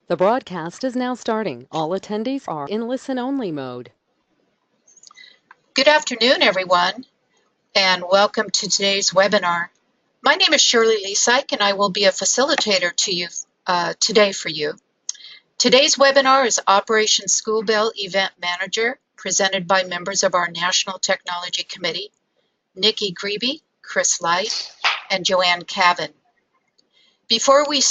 The broadcast is now starting. All attendees are in listen-only mode. Good afternoon, everyone, and welcome to today's webinar. My name is Shirley Lesyke, and I will be a facilitator to you today for you. Today's webinar is Operation School Bell Event Manager, presented by members of our National Technology Committee, Nikki Grebe, Chris Light, and Joanne Cavan. Before we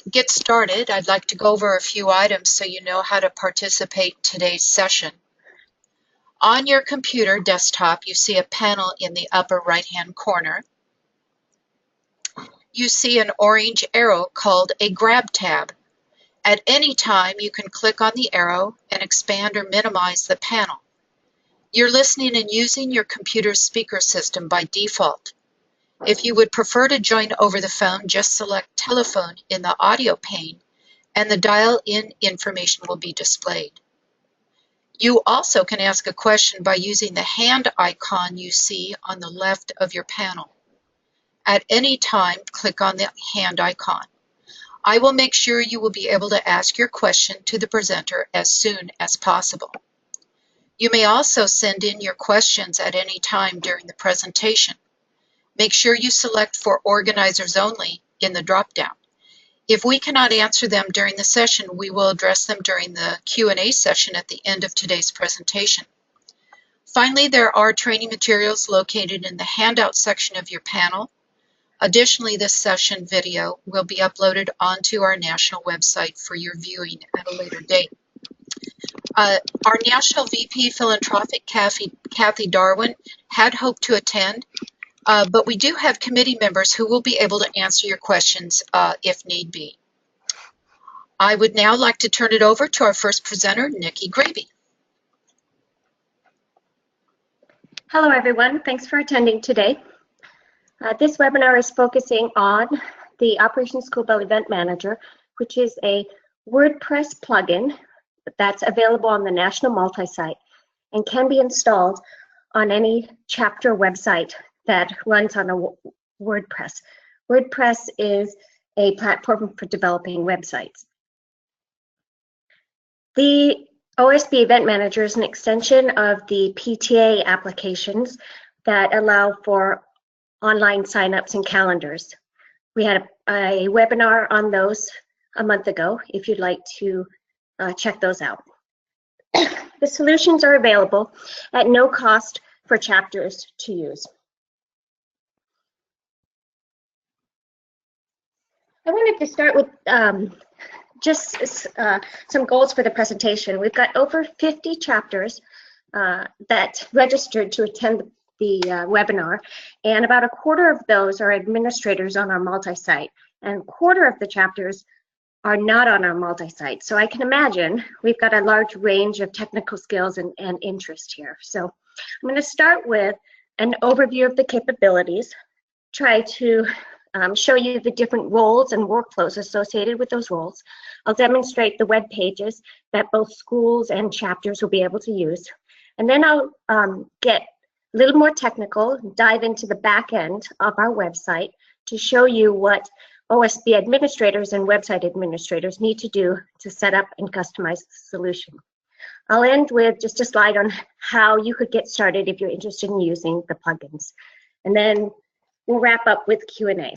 get started, I'd like to go over a few items so you know how to participate in today's session. On your computer desktop, you see a panel in the upper right-hand corner. You see an orange arrow called a Grab tab. At any time, you can click on the arrow and expand or minimize the panel. You're listening and using your computer's speaker system by default. If you would prefer to join over the phone, just select telephone in the audio pane, and the dial-in information will be displayed. You also can ask a question by using the hand icon you see on the left of your panel. At any time, click on the hand icon. I will make sure you will be able to ask your question to the presenter as soon as possible. You may also send in your questions at any time during the presentation. Make sure you select for organizers only in the drop-down. If we cannot answer them during the session, we will address them during the Q&A session at the end of today's presentation. Finally, there are training materials located in the handout section of your panel. Additionally, this session video will be uploaded onto our national website for your viewing at a later date. Our National VP Philanthropic, Kathy Darwin, had hoped to attend, but we do have committee members who will be able to answer your questions if need be. I would now like to turn it over to our first presenter, Nikki Grebe. Hello, everyone. Thanks for attending today. This webinar is focusing on the Operation School Bell Event Manager, which is a WordPress plugin that's available on the National Multi-Site and can be installed on any chapter website that runs on a WordPress. WordPress is a platform for developing websites. The OSB Event Manager is an extension of the PTA applications that allow for online signups and calendars. We had a webinar on those a month ago, if you'd like to check those out. The solutions are available at no cost for chapters to use. I wanted to start with just some goals for the presentation. We've got over 50 chapters that registered to attend the webinar, and about a quarter of those are administrators on our multi-site, and a quarter of the chapters are not on our multi-site. So I can imagine we've got a large range of technical skills and interest here. So I'm going to start with an overview of the capabilities, try to show you the different roles and workflows associated with those roles. I'll demonstrate the web pages that both schools and chapters will be able to use. And then I'll get a little more technical, dive into the back end of our website to show you what OSB administrators and website administrators need to do to set up and customize the solution. I'll end with just a slide on how you could get started if you're interested in using the plugins. And then we'll wrap up with Q&A.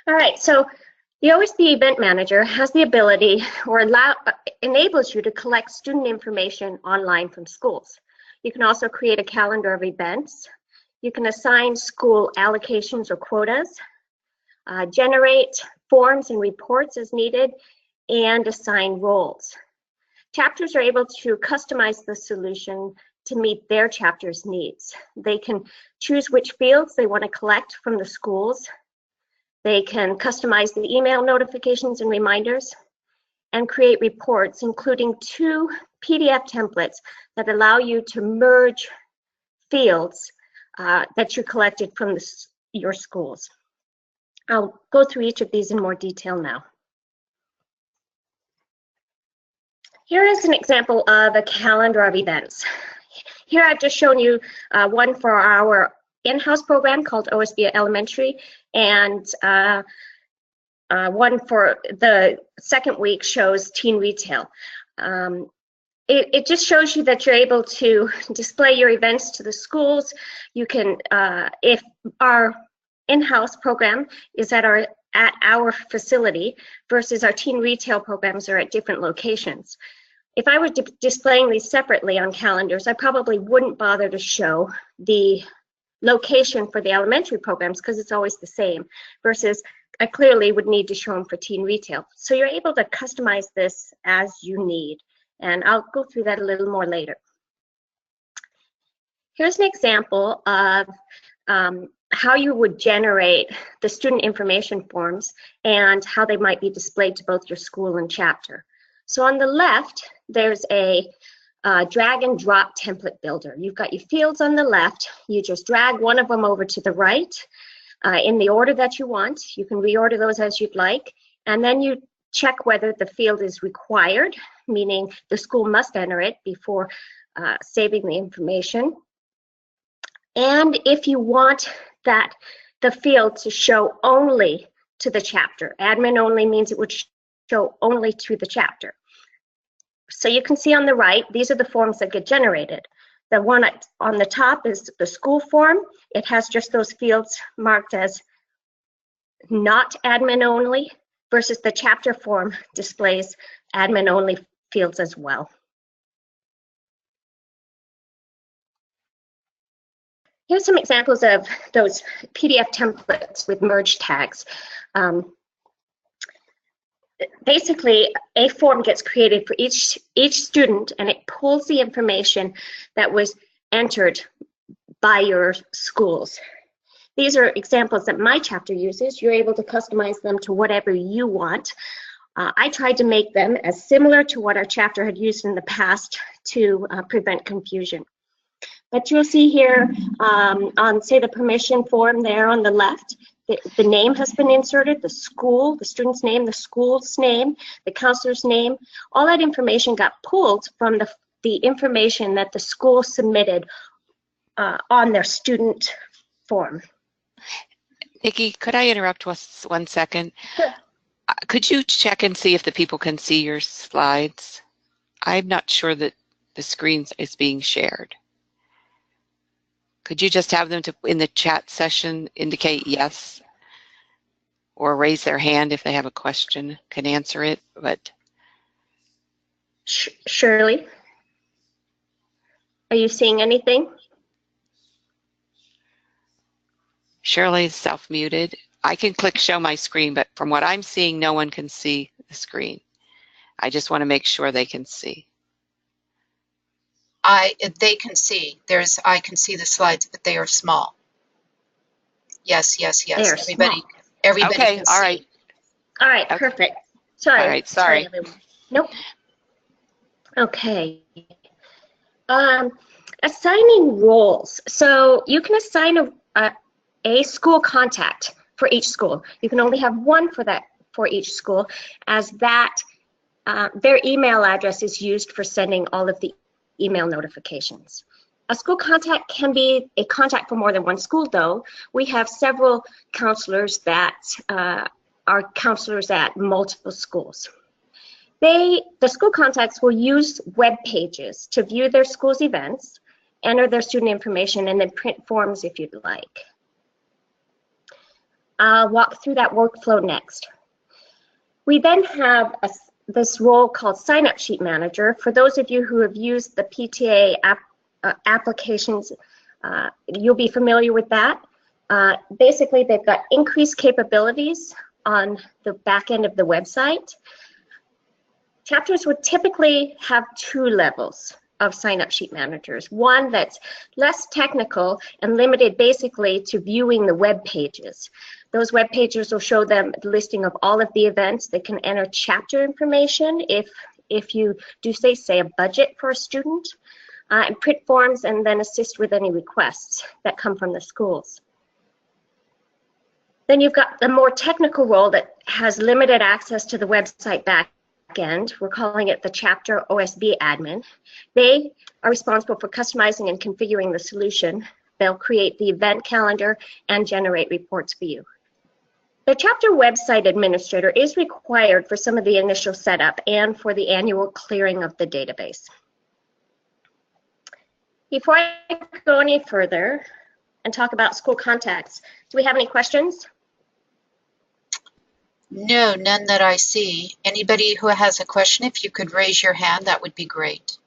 All right, so the OSB Event Manager has the ability or enables you to collect student information online from schools. You can also create a calendar of events. You can assign school allocations or quotas, generate forms and reports as needed, and assign roles. Chapters are able to customize the solution to meet their chapter's needs. They can choose which fields they want to collect from the schools. They can customize the email notifications and reminders and create reports, including 2 PDF templates that allow you to merge fields that you collected from your schools. I'll go through each of these in more detail now. Here is an example of a calendar of events. Here I've just shown you one for our in-house program called OSB Elementary, and one for the second week shows teen retail. It just shows you that you're able to display your events to the schools. You can, if our in-house program is at our facility versus our teen retail programs are at different locations. If I were displaying these separately on calendars, I probably wouldn't bother to show the location for the elementary programs because it's always the same, versus I clearly would need to show them for teen retail. So you're able to customize this as you need. And I'll go through that a little more later. Here's an example of how you would generate the student information forms and how they might be displayed to both your school and chapter. So on the left, there's a drag and drop template builder. You've got your fields on the left. You just drag one of them over to the right in the order that you want. You can reorder those as you'd like. And then you check whether the field is required, meaning the school must enter it before saving the information. And if you want that the field to show only to the chapter. Admin only means it would show only to the chapter. So you can see on the right, these are the forms that get generated. The one on the top is the school form. It has just those fields marked as not admin only, versus the chapter form displays admin only fields as well. Here's some examples of those PDF templates with merge tags. Basically, a form gets created for each student, and it pulls the information that was entered by your schools. These are examples that my chapter uses. You're able to customize them to whatever you want. I tried to make them as similar to what our chapter had used in the past to prevent confusion. But you'll see here on, say, the permission form there on the left, the name has been inserted, the school, the student's name, the school's name, the counselor's name. All that information got pulled from the information that the school submitted on their student form. Nikki, could I interrupt 1 second? Sure. Could you check and see if the people can see your slides? I'm not sure that the screen is being shared. Could you just have them in the chat session indicate yes, or raise their hand if they have a question, can answer it, but. Shirley, are you seeing anything? Shirley is self-muted. I can click show my screen, but from what I'm seeing, no one can see the screen. I just want to make sure they can see. They can see. I can see the slides, but they are small. Yes, yes, yes. Everybody Okay, can all see. right. All right, Okay. perfect. Sorry. All right, sorry. Everyone. Nope. Okay. Assigning roles. So you can assign a school contact for each school. You can only have one for each school, as that their email address is used for sending all of the email notifications. A school contact can be a contact for more than one school, though. We have several counselors that are counselors at multiple schools. The school contacts will use web pages to view their school's events, enter their student information, and then print forms if you'd like. I'll walk through that workflow next. We then have this role called Sign-Up Sheet Manager. For those of you who have used the PTA applications, you'll be familiar with that. Basically, they've got increased capabilities on the back end of the website. Chapters would typically have two levels of sign-up sheet managers. One that's less technical and limited basically to viewing the web pages. Those web pages will show them the listing of all of the events. They can enter chapter information if you do say a budget for a student, and print forms, and then assist with any requests that come from the schools. Then you've got the more technical role that has limited access to the website back end. We're calling it the chapter OSB admin. They are responsible for customizing and configuring the solution. They'll create the event calendar and generate reports for you. The chapter website administrator is required for some of the initial setup and for the annual clearing of the database. Before I go any further and talk about school contacts, do we have any questions? No, none that I see. Anybody who has a question, if you could raise your hand, that would be great.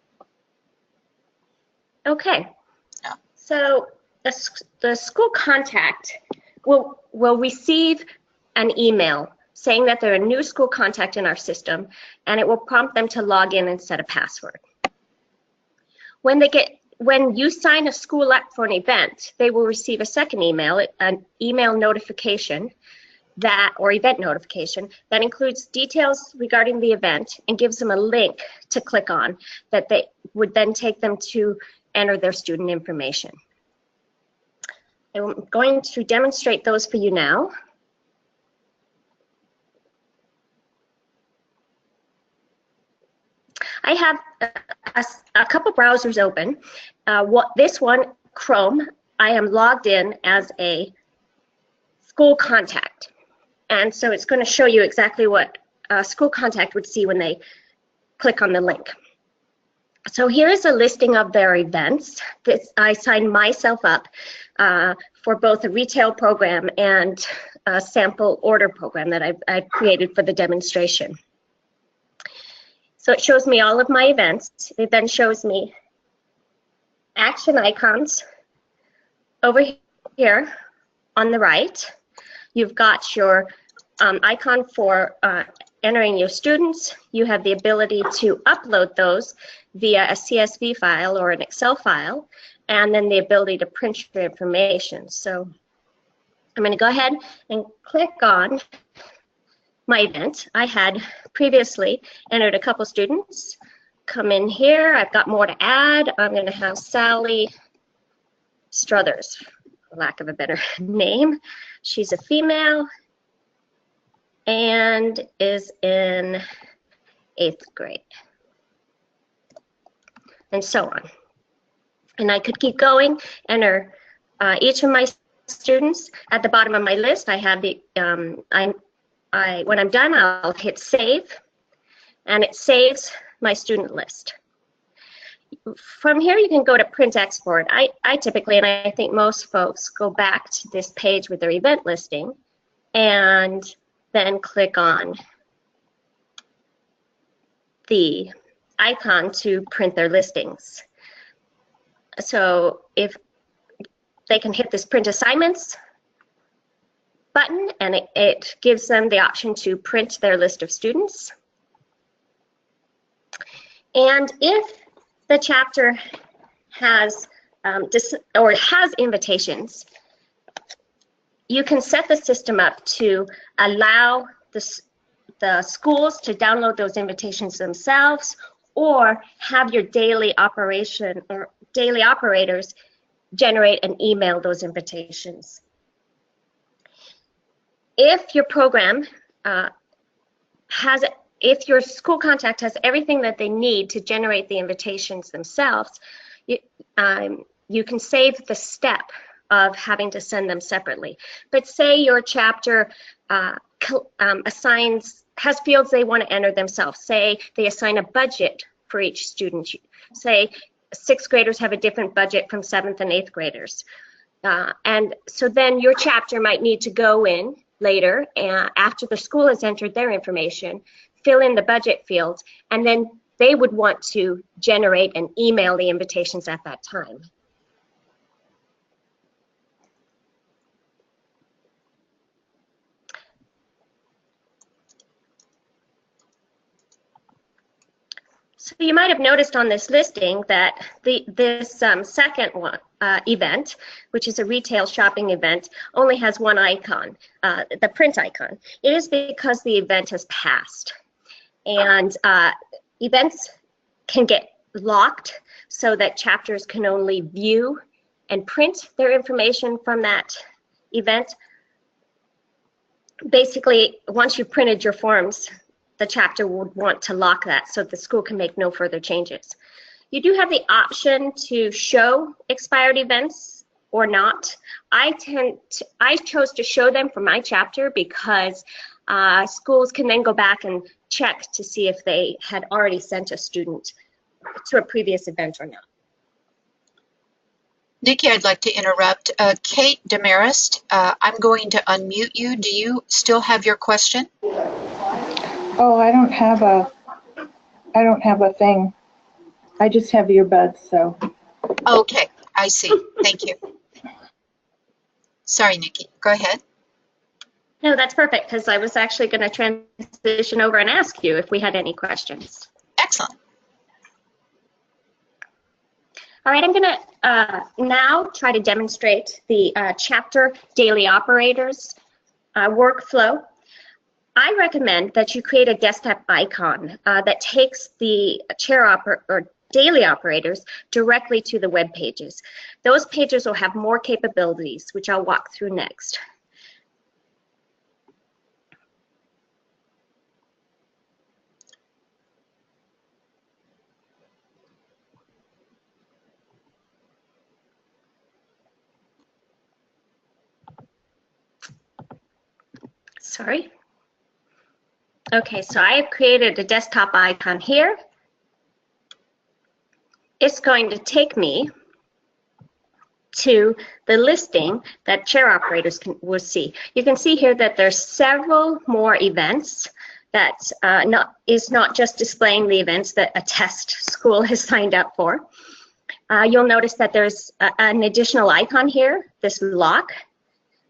Okay. No. So the school contact will receive an email saying that they're a new school contact in our system, and it will prompt them to log in and set a password. When you sign a school up for an event, they will receive a second email, an email notification or event notification that includes details regarding the event and gives them a link to click on that they would then take them to enter their student information. I'm going to demonstrate those for you now. I have a couple browsers open. This one, Chrome, I am logged in as a school contact. And so it's going to show you exactly what a school contact would see when they click on the link. So here is a listing of their events. I signed myself up for both a retail program and a sample order program that I've created for the demonstration. So it shows me all of my events. It then shows me action icons over here on the right. You've got your icon for entering your students. You have the ability to upload those via a CSV file or an Excel file, and then the ability to print your information. So I'm going to go ahead and click on my event. I had previously entered a couple students. Come in here. I've got more to add. I'm going to have Sally Struthers, for lack of a better name. She's a female and is in 8th grade, and so on. And I could keep going, enter each of my students. At the bottom of my list, I have the, when I'm done, I'll hit save, and it saves my student list. From here, you can go to print export. I typically, and I think most folks, go back to this page with their event listing and then click on the icon to print their listings. So if they can hit this print assignments button, and it gives them the option to print their list of students. And if the chapter has has invitations, you can set the system up to allow the schools to download those invitations themselves, or have your daily operation or daily operators generate and email those invitations. If your program if your school contact has everything that they need to generate the invitations themselves, you can save the step of having to send them separately. But say your chapter has fields they want to enter themselves. Say they assign a budget for each student. Say 6th graders have a different budget from 7th and 8th graders. And so then your chapter might need to go in later, after the school has entered their information, fill in the budget fields, and then they would want to generate and email the invitations at that time. So you might have noticed on this listing that this second one, event, which is a retail shopping event, only has one icon, the print icon. It is because the event has passed. And events can get locked so that chapters can only view and print their information from that event. Basically, once you've printed your forms, the chapter would want to lock that so the school can make no further changes. You do have the option to show expired events or not. I chose to show them for my chapter because schools can then go back and check to see if they had already sent a student to a previous event or not. Nikki, I'd like to interrupt. Kate Demarest, I'm going to unmute you. Do you still have your question? Oh, I don't have a thing. I just have earbuds, so. Okay, I see. Thank you. Sorry, Nikki. Go ahead. No, that's perfect, because I was actually going to transition over and ask you if we had any questions. Excellent. All right, I'm going to now try to demonstrate the chapter daily operators workflow. I recommend that you create a desktop icon that takes the daily operators directly to the web pages. Those pages will have more capabilities, which I'll walk through next. Sorry. Okay, so I have created a desktop icon here. It's going to take me to the listing that chair operators will see. You can see here that there's several more events that is not just displaying the events that a test school has signed up for. You'll notice that there's an additional icon here, this lock.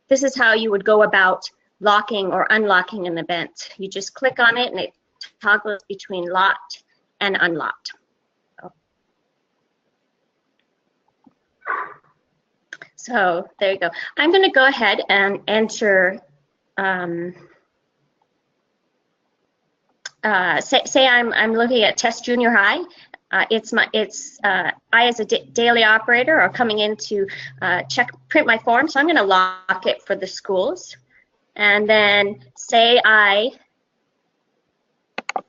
This is how you would go about locking or unlocking an event. You just click on it and it toggles between locked and unlocked. So there you go. I'm going to go ahead and enter, say I'm looking at Test Junior High. I as a daily operator are coming in to print my form, so I'm going to lock it for the schools. And then say I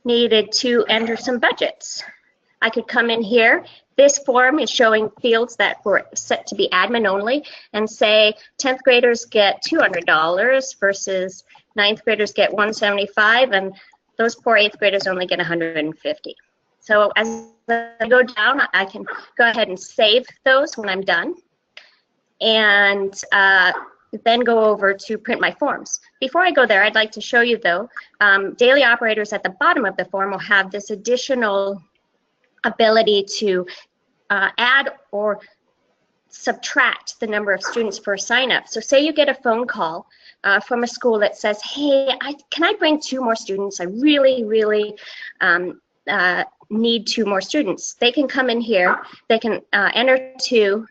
needed to enter some budgets. I could come in here. This form is showing fields that were set to be admin only, and say 10th graders get $200 versus 9th graders get $175, and those poor 8th graders only get $150. So as I go down, I can go ahead and save those when I'm done, and then go over to print my forms. Before I go there, I'd like to show you though, daily operators at the bottom of the form will have this additional ability to add or subtract the number of students for a sign-up. So say you get a phone call from a school that says, hey, can I bring 2 more students? I really, really need 2 more students. They can come in here, they can enter 2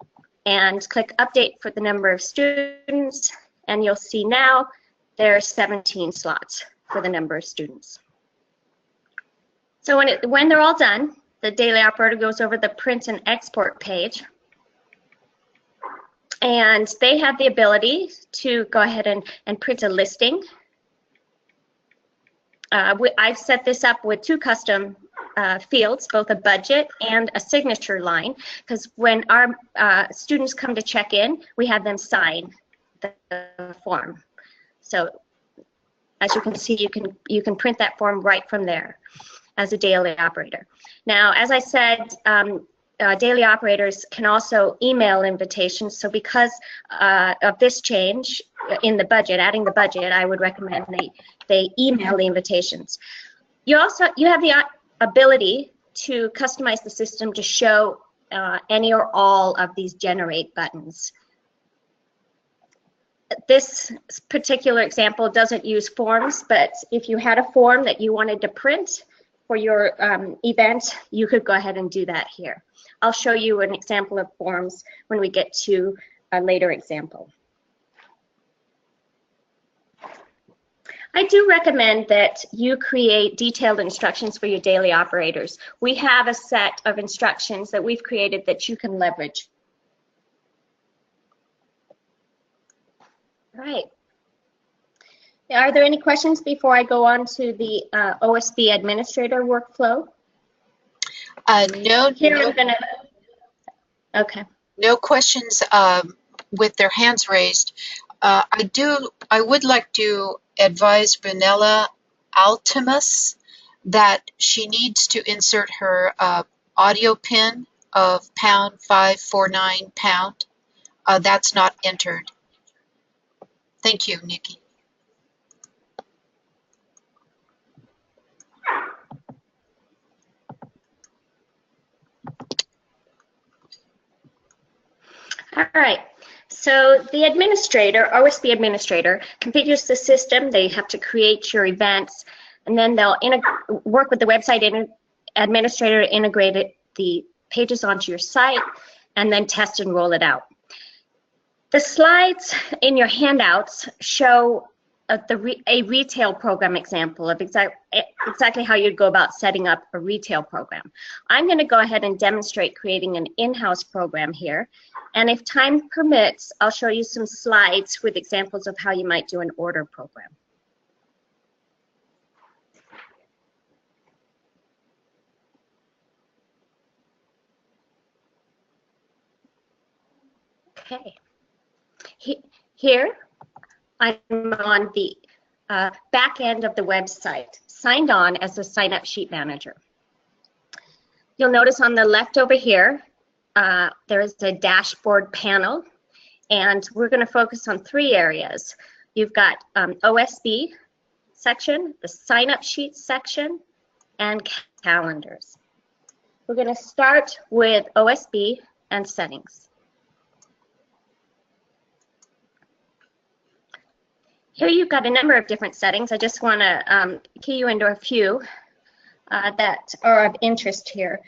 and click update for the number of students, and you'll see now there are 17 slots for the number of students. So when they're all done, the daily operator goes over the print and export page, and they have the ability to go ahead and print a listing. I've set this up with 2 custom fields, both a budget and a signature line, because when our students come to check in, we have them sign the form. So as you can see, you can print that form right from there as a daily operator. Now, as I said, daily operators can also email invitations. So because of this change in the budget, adding the budget, I would recommend they email the invitations. You have the ability to customize the system to show any or all of these generate buttons. This particular example doesn't use forms, but if you had a form that you wanted to print for your event, you could go ahead and do that here. I'll show you an example of forms when we get to a later example. I do recommend that you create detailed instructions for your daily operators. We have a set of instructions that we've created that you can leverage. All right. Are there any questions before I go on to the OSB administrator workflow? No. Here I'm gonna. Okay. No questions with their hands raised. I would like to advise Brunella Altimus that she needs to insert her audio pin of #549#. That's not entered. Thank you, Nikki. All right. So the administrator, OSB administrator, configures the system. They have to create your events, and then they'll work with the website administrator to integrate the pages onto your site, and then test and roll it out. The slides in your handouts show a retail program example of exactly how you'd go about setting up a retail program. I'm going to go ahead and demonstrate creating an in-house program here. And if time permits, I'll show you some slides with examples of how you might do an order program. Okay. Here, I'm on the back end of the website, signed on as a sign-up sheet manager. You'll notice on the left over here, there is a dashboard panel, and we're going to focus on 3 areas. You've got OSB section, the sign-up sheet section, and calendars. We're going to start with OSB and settings. Here you've got a number of different settings. I just want to key you into a few that are of interest here.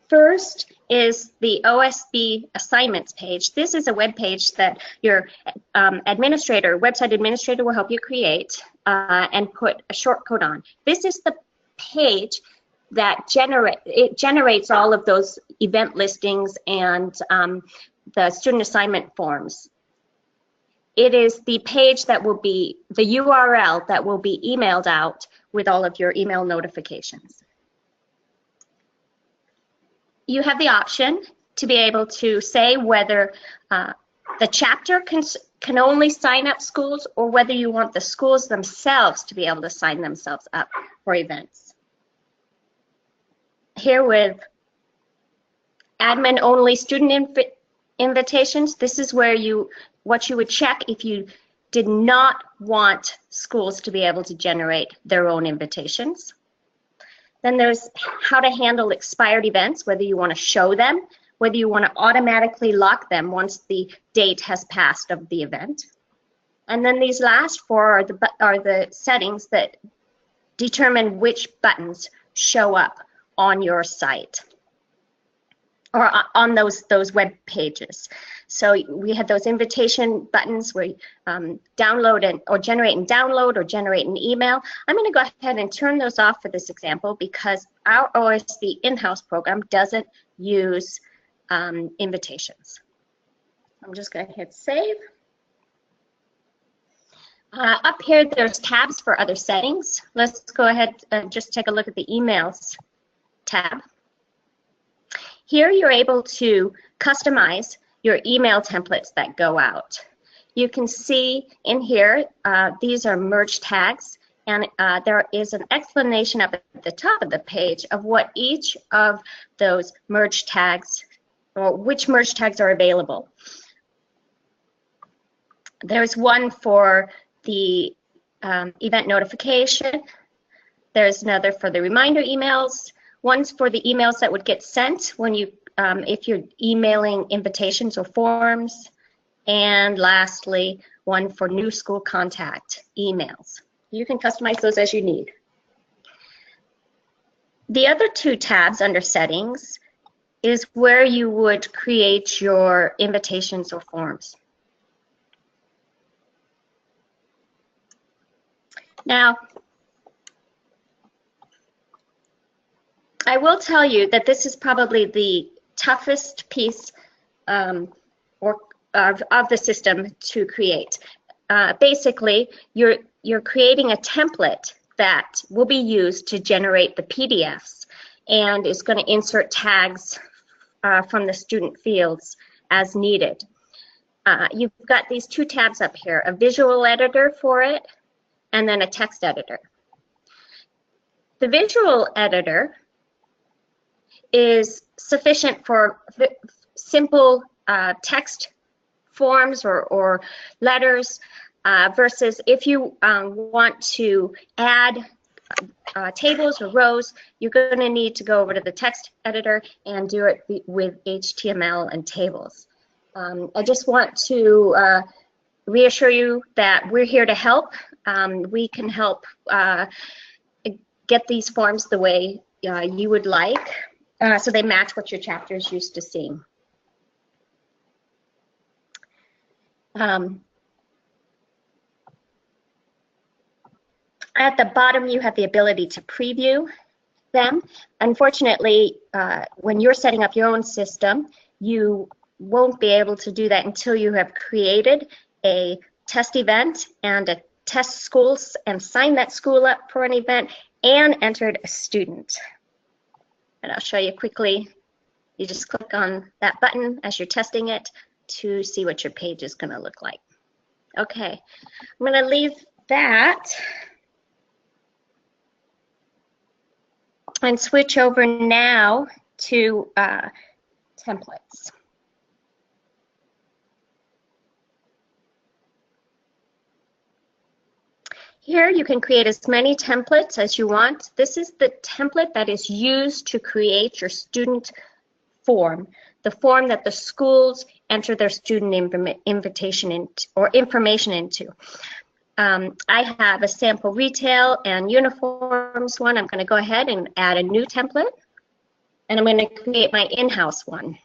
First is the OSB assignments page. This is a web page that your website administrator will help you create and put a shortcode on. This is the page that generates all of those event listings and the student assignment forms. It is the page that will be the URL that will be emailed out with all of your email notifications. You have the option to be able to say whether the chapter can only sign up schools or whether you want the schools themselves to be able to sign themselves up for events. Here with admin only student invitations, this is where what you would check if you did not want schools to be able to generate their own invitations. Then there's how to handle expired events, whether you want to show them, whether you want to automatically lock them once the date has passed of the event. And then these last 4 are the settings that determine which buttons show up on your site or on those web pages. So we have those invitation buttons where you download or generate and download or generate an email. I'm going to go ahead and turn those off for this example because our OSB in-house program doesn't use invitations. I'm just going to hit save. Up here, there's tabs for other settings. Let's go ahead and just take a look at the emails tab. Here you're able to customize your email templates that go out. You can see in here, these are merge tags, and there is an explanation up at the top of the page of what each of those merge tags, or which merge tags are available. There's one for the event notification. There's another for the reminder emails. One's for the emails that would get sent when you, if you're emailing invitations or forms. And lastly, one for new school contact emails. You can customize those as you need. The other 2 tabs under settings is where you would create your invitations or forms. Now, I will tell you that this is probably the toughest piece of the system to create. Basically, you're creating a template that will be used to generate the PDFs and is going to insert tags from the student fields as needed. you've got these two tabs up here, a visual editor for it, and then a text editor. The visual editor is sufficient for simple text forms or letters, versus if you want to add tables or rows, you're going to need to go over to the text editor and do it with HTML and tables. I just want to reassure you that we're here to help. We can help get these forms the way you would like, so they match what your chapter is used to seeing. At the bottom, you have the ability to preview them. Unfortunately, when you're setting up your own system, you won't be able to do that until you have created a test event and a test school and signed that school up for an event and entered a student. And I'll show you quickly. You just click on that button as you're testing it to see what your page is going to look like. Okay, I'm going to leave that and switch over now to templates. Here you can create as many templates as you want. This is the template that is used to create your student form, the form that the schools enter their student invitation into, or information into. I have a sample retail and uniforms one. I'm going to go ahead and add a new template, and I'm going to create my in-house one.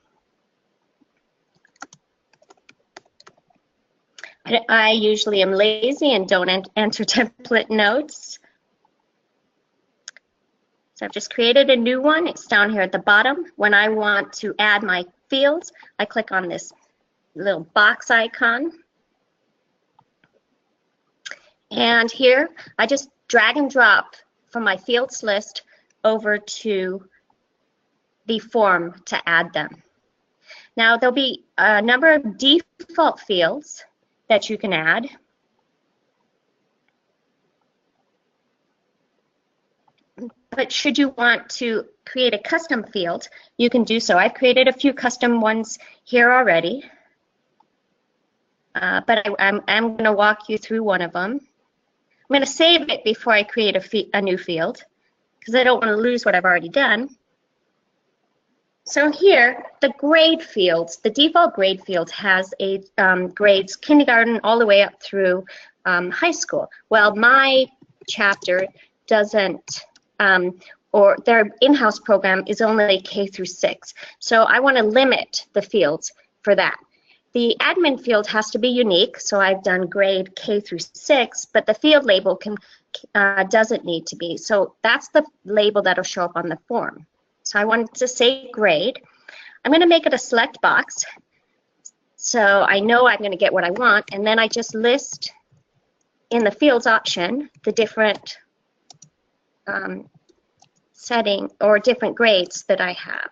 I usually am lazy and don't enter template notes. So I've just created a new one. It's down here at the bottom. When I want to add my fields, I click on this little box icon. And here, I just drag and drop from my fields list over to the form to add them. Now, there'll be a number of default fields that you can add. But should you want to create a custom field, you can do so. I've created a few custom ones here already, but I'm going to walk you through one of them. I'm going to save it before I create a new field, because I don't want to lose what I've already done. So here, the grade fields, the default grade field has a grades kindergarten all the way up through high school. Well, my chapter doesn't, or their in-house program is only K through 6. So I want to limit the fields for that. The admin field has to be unique, so I've done grade K through 6, but the field label doesn't need to be. So that's the label that'll show up on the form. So I want to say grade. I'm going to make it a select box, so I know I'm going to get what I want, and then I just list in the fields option the different setting or different grades that I have.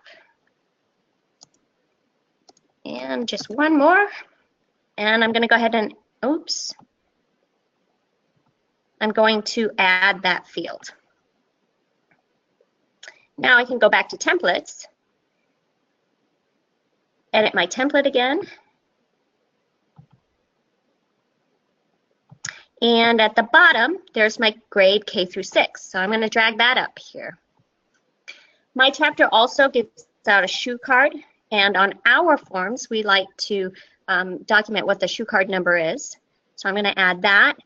And just one more, and I'm going to go ahead and, oops, I'm going to add that field. Now I can go back to templates, edit my template again, and at the bottom there's my grade K through 6, so I'm going to drag that up here. My chapter also gives out a shoe card, and on our forms we like to document what the shoe card number is, so I'm going to add that.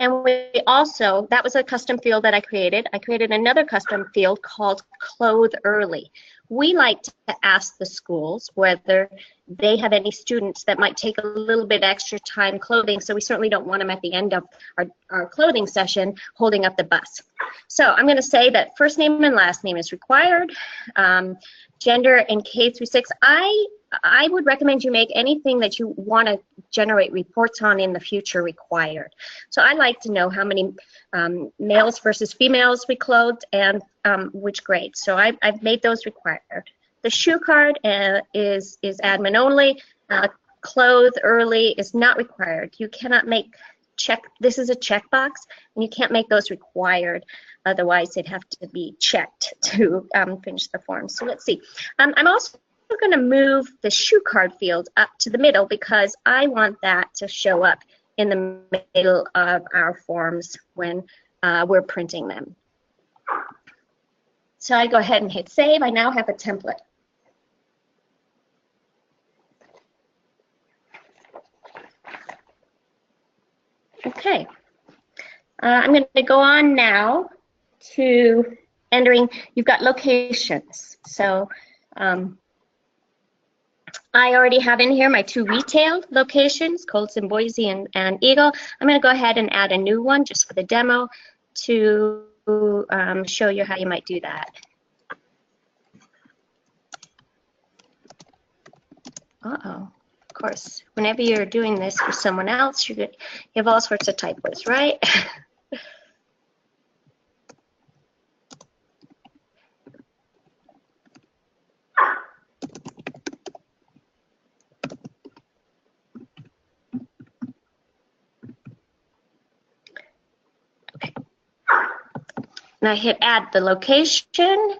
And we also, that was a custom field that I created. I created another custom field called Clothe Early. We like to ask the schools whether they have any students that might take a little bit extra time clothing, so we certainly don't want them at the end of our clothing session holding up the bus. So I'm going to say that first name and last name is required. Gender in K through 6. I would recommend you make anything that you want to generate reports on in the future required. So I like to know how many males versus females we clothed and which grade. So I've made those required. The shoe card is admin only. clothe early is not required. You cannot make this is a checkbox, and you can't make those required. Otherwise, they'd have to be checked to finish the form. So let's see. I'm also going to move the shoe card field up to the middle because I want that to show up in the middle of our forms when we're printing them. So I go ahead and hit save. I now have a template. Okay, I'm going to go on now to entering. You've got locations. So I already have in here my 2 retail locations, Colts and Boise and Eagle. I'm going to go ahead and add a new one just for the demo to show you how you might do that. Uh-oh. Of course, whenever you're doing this for someone else, you have all sorts of typos, right? Okay. And I hit add the location,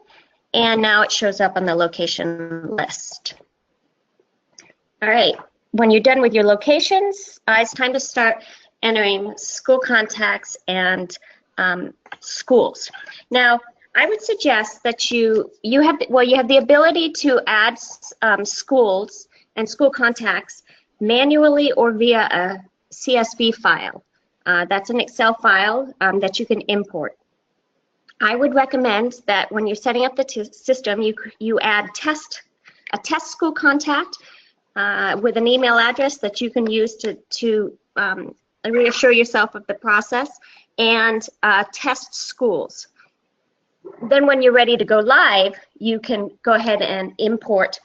and now it shows up on the location list. All right, when you're done with your locations, it's time to start entering school contacts and schools. Now, I would suggest that you have the ability to add schools and school contacts manually or via a CSV file. That's an Excel file that you can import. I would recommend that when you're setting up the system, you add a test school contact with an email address that you can use to reassure yourself of the process, and test schools. Then when you're ready to go live, you can go ahead and import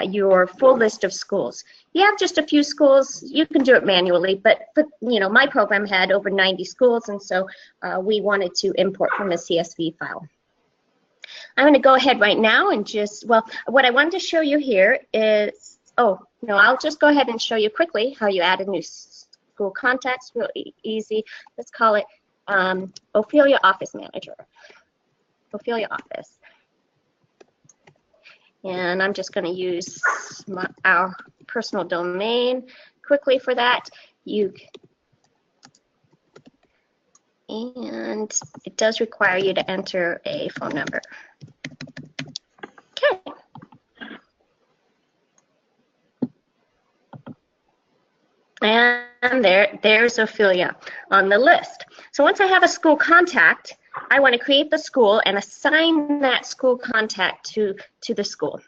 your full list of schools. You have just a few schools, you can do it manually, but you know, my program had over 90 schools, and so we wanted to import from a CSV file. I'm going to go ahead right now and what I wanted to show you here is, I'll just go ahead and show you quickly how you add a new school contacts, real easy. Let's call it Ophelia Office Manager. Ophelia Office. And I'm just going to use our personal domain quickly for that. And it does require you to enter a phone number. Okay. And there's Ophelia on the list. So once I have a school contact, I want to create the school and assign that school contact to the school.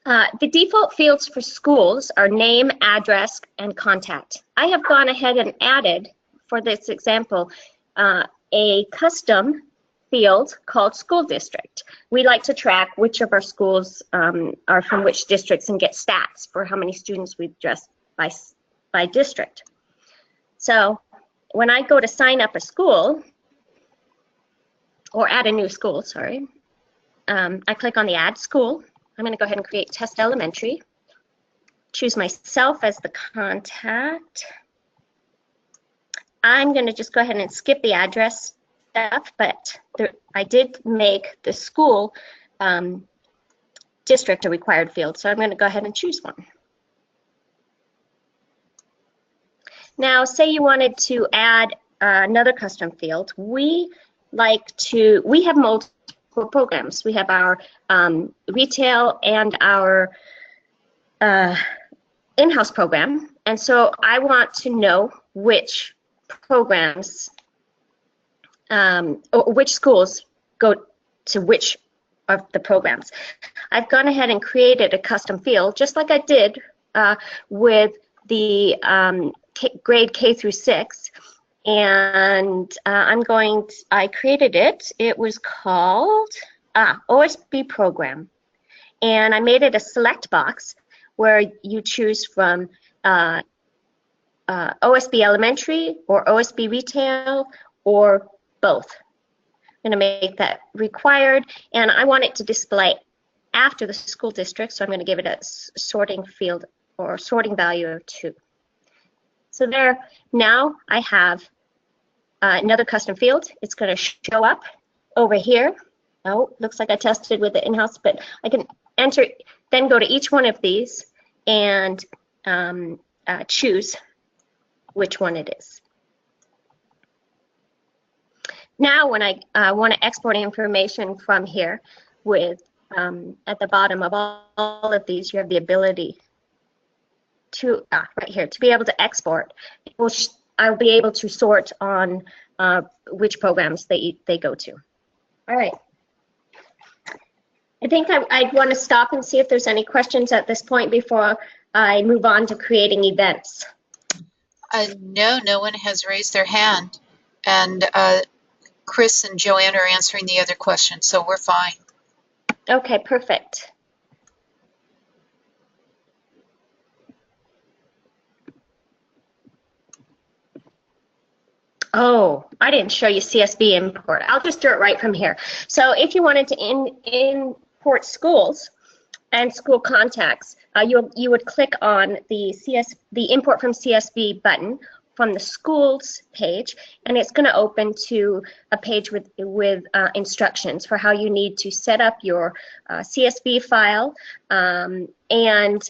The default fields for schools are name, address, and contact. I have gone ahead and added, for this example, a custom field called school district. We like to track which of our schools are from which districts and get stats for how many students we've addressed by district. So when I go to sign up a school, or add a new school, sorry, I click on the add school. I'm going to go ahead and create Test Elementary. Choose myself as the contact. I'm going to just go ahead and skip the address stuff, but I did make the school district a required field, so I'm going to go ahead and choose one. Now, say you wanted to add another custom field. We have multiple programs. We have our retail and our in-house program, and so I want to know which programs or which schools go to which of the programs. I've gone ahead and created a custom field, just like I did with the grade K through 6, and I created it. It was called OSB program, and I made it a select box where you choose from OSB elementary or OSB retail or both. I'm going to make that required, and I want it to display after the school district, so I'm going to give it a sorting field or sorting value of 2. So there, now I have another custom field. It's going to show up over here. Oh, looks like I tested with the in-house, but I can enter, then go to each one of these and choose which one it is. Now, when I want to export information from here, with at the bottom of all of these, you have the ability to right here to be able to export. I'll be able to sort on which programs they go to. All right. I think I'd want to stop and see if there's any questions at this point before I move on to creating events. No, no one has raised their hand. And Chris and Joanne are answering the other questions, so we're fine. Okay, perfect. Oh, I didn't show you CSV import. I'll just do it right from here. So if you wanted to import schools and school contacts, you would click on the import from CSV button from the schools page, and it's going to open to a page with instructions for how you need to set up your CSV file, and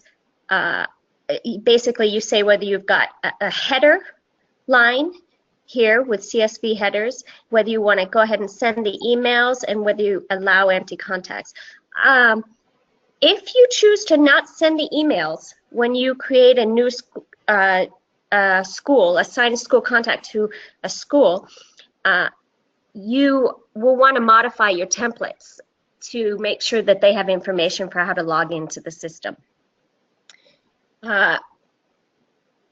basically you say whether you've got a header line here with CSV headers, whether you want to go ahead and send the emails, and whether you allow empty contacts. If you choose to not send the emails when you create a new school, assign a school contact to a school, you will want to modify your templates to make sure that they have information for how to log into the system.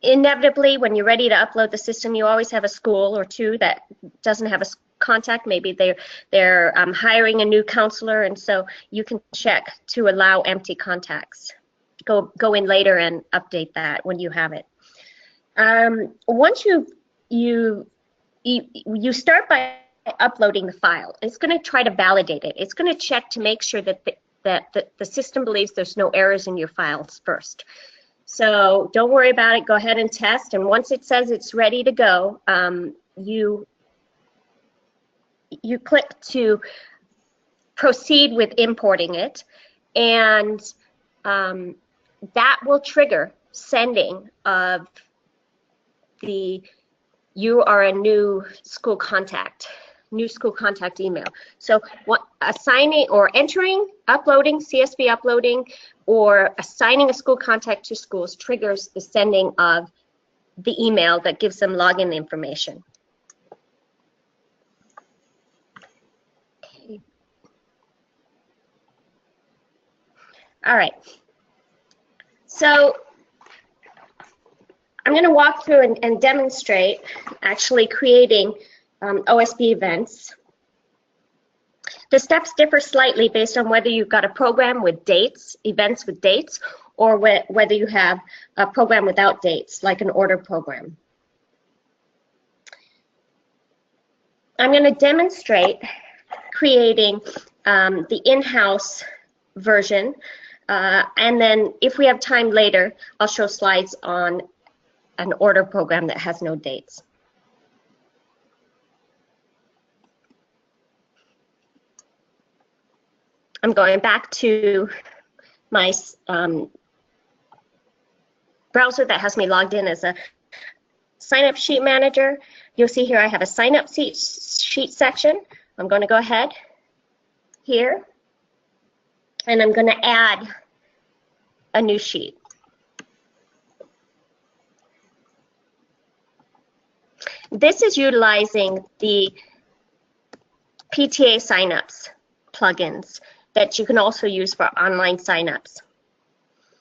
Inevitably, when you're ready to upload the system, you always have a school or two that doesn't have a contact. Maybe they're hiring a new counselor, and so you can check to allow empty contacts. Go in later and update that when you have it. Once you start by uploading the file, it's going to try to validate it. It's going to check to make sure that the system believes there's no errors in your files first. So don't worry about it. Go ahead and test. And once it says it's ready to go, you click to proceed with importing it, and that will trigger sending of you are a new school contact email. So assigning or entering, uploading, CSV uploading, or assigning a school contact to schools triggers the sending of the email that gives them login information. Okay. All right. So I'm going to walk through and demonstrate actually creating OSB events. The steps differ slightly based on whether you've got a program with dates, events with dates, or whether you have a program without dates, like an order program. I'm going to demonstrate creating the in-house version, and then if we have time later, I'll show slides on an order program that has no dates. I'm going back to my browser that has me logged in as a sign-up sheet manager. You'll see here I have a sign-up sheet section. I'm going to go ahead here, and I'm going to add a new sheet. This is utilizing the PTA signups plugins that you can also use for online signups.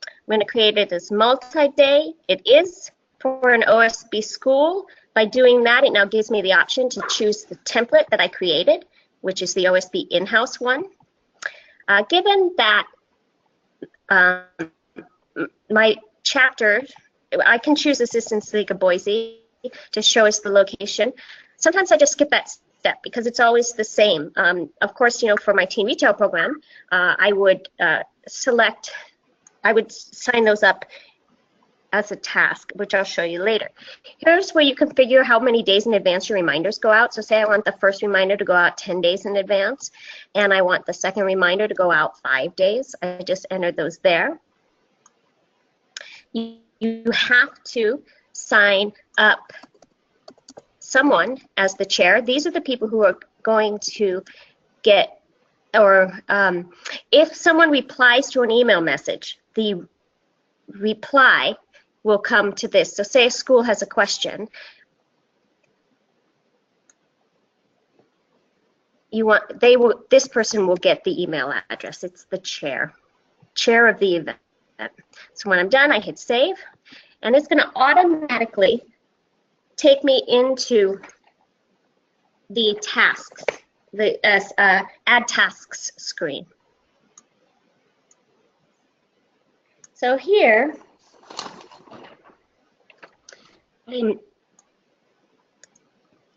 I'm going to create it as multi-day. It is for an OSB school. By doing that, it now gives me the option to choose the template that I created, which is the OSB in-house one. Given that my chapter, I can choose Assistance League of Boise to show us the location. Sometimes I just skip that step because it's always the same. Of course, you know, for my teen retail program, I would sign those up as a task, which I'll show you later. Here's where you configure how many days in advance your reminders go out. So say I want the first reminder to go out 10 days in advance, and I want the second reminder to go out 5 days. I just entered those there. You have to sign up someone as the chair. These are the people who are going to get, or if someone replies to an email message, the reply will come to this. So say a school has a question. This person will get the email address. It's the chair of the event. So when I'm done, I hit save, and it's going to automatically take me into the tasks, the add tasks screen. So here,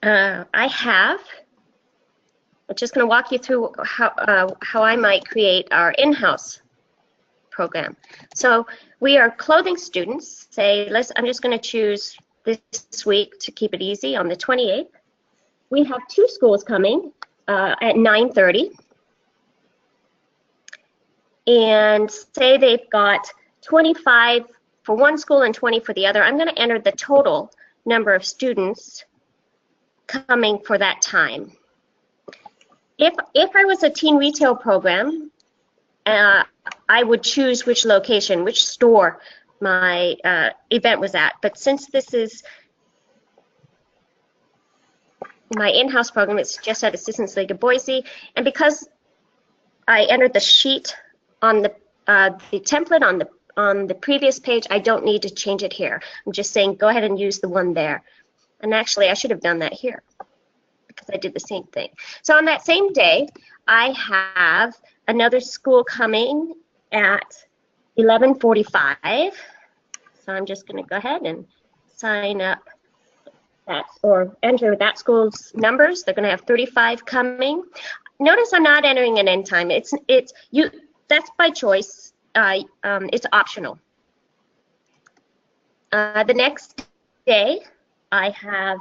I have, I'm just going to walk you through how I might create our in-house program. So we are clothing students. Say, I'm just going to choose this week to keep it easy on the 28th. We have 2 schools coming at 9:30. And say they've got 25 for one school and 20 for the other. I'm going to enter the total number of students coming for that time. If I was a teen retail program, I would choose which location, which store my event was at. But since this is my in-house program, it's just at Assistance League of Boise, and because I entered the sheet on the template on the previous page, I don't need to change it here. I'm just saying go ahead and use the one there. And actually, I should have done that here because I did the same thing. So on that same day, I have another school coming at 11:45. So I'm just going to go ahead and sign up that, or enter that school's numbers. They're going to have 35 coming. Notice I'm not entering an end time. That's by choice. It's optional. The next day, I have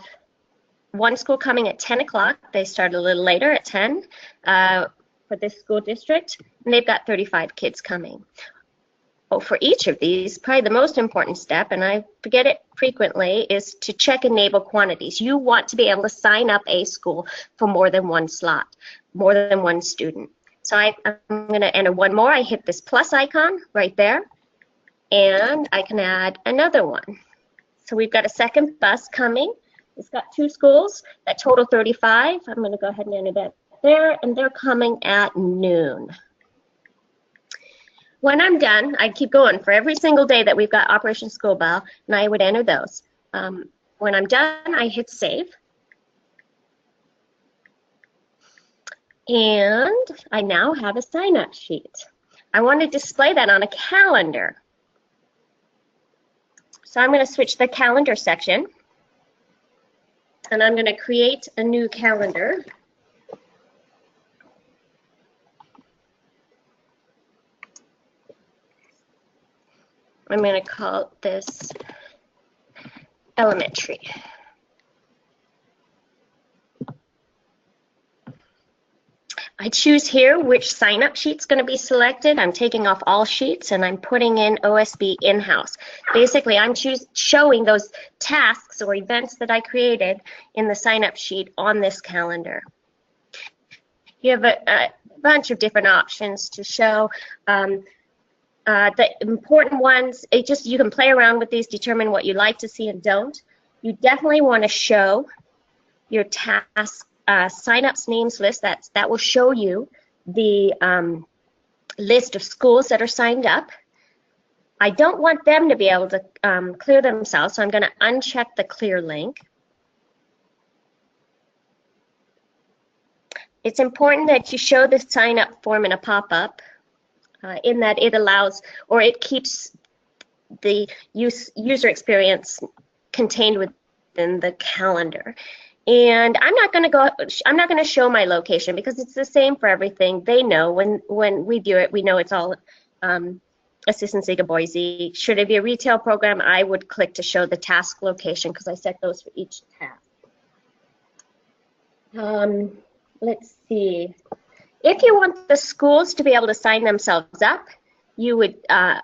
one school coming at 10 o'clock. They start a little later at 10 for this school district, and they've got 35 kids coming. Oh, for each of these, probably the most important step, and I forget it frequently, is to check enable quantities. You want to be able to sign up a school for more than one slot, more than one student. So I'm going to enter one more. I hit this plus icon right there, and I can add another one. So we've got a second bus coming. It's got 2 schools that total 35. I'm going to go ahead and enter that there, and they're coming at noon. When I'm done, I'd keep going for every single day that we've got Operation School Bell, and I would enter those. When I'm done, I hit save. And I now have a sign-up sheet. I want to display that on a calendar. So I'm going to switch the calendar section, and I'm going to create a new calendar. I'm going to call this elementary. I choose here which sign-up sheet's going to be selected. I'm taking off all sheets and I'm putting in OSB in-house. Basically, I'm showing those tasks or events that I created in the sign-up sheet on this calendar. You have a bunch of different options to show. The important ones, you can play around with these, determine what you like to see and don't. You definitely want to show your task sign-ups names list. That will show you the list of schools that are signed up. I don't want them to be able to clear themselves, so I'm going to uncheck the clear link. It's important that you show the sign-up form in a pop-up. In that it allows, or it keeps the user experience contained within the calendar. And I'm not going to show my location because it's the same for everything. They know when we view it, we know it's all Assistance League of Boise. Should it be a retail program, I would click to show the task location because I set those for each task. Let's see. If you want the schools to be able to sign themselves up, you would I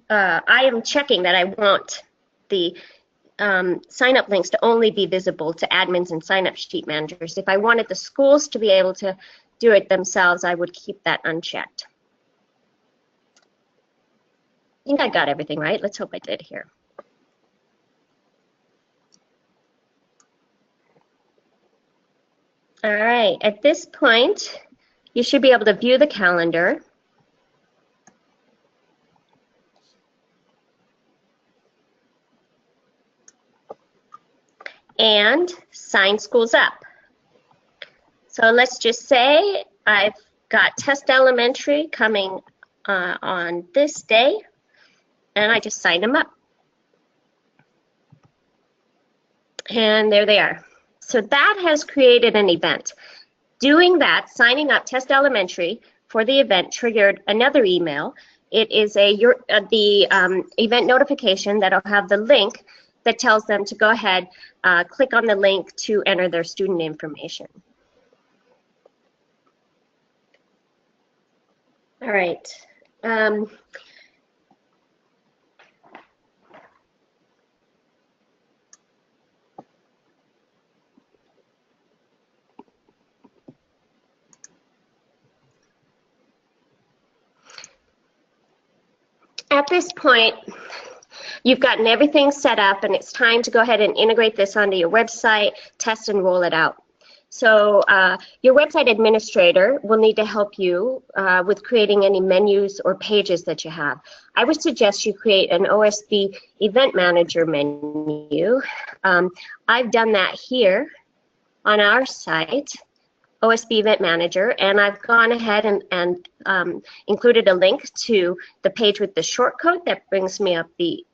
am checking that I want the sign-up links to only be visible to admins and sign-up sheet managers. If I wanted the schools to be able to do it themselves, I would keep that unchecked. I think I got everything right. Let's hope I did here. All right, at this point, you should be able to view the calendar. And sign schools up. So let's just say I've got Test Elementary coming on this day, and I just signed them up. And there they are. So that has created an event. Doing that, signing up Test Elementary for the event triggered another email. It is the event notification that'll have the link that tells them to go ahead, click on the link to enter their student information. All right. At this point, you've gotten everything set up and it's time to go ahead and integrate this onto your website, test and roll it out. So your website administrator will need to help you with creating any menus or pages that you have. I would suggest you create an OSB event manager menu. I've done that here on our site, OSB Event Manager, and I've gone ahead and included a link to the page with the shortcode that brings me up the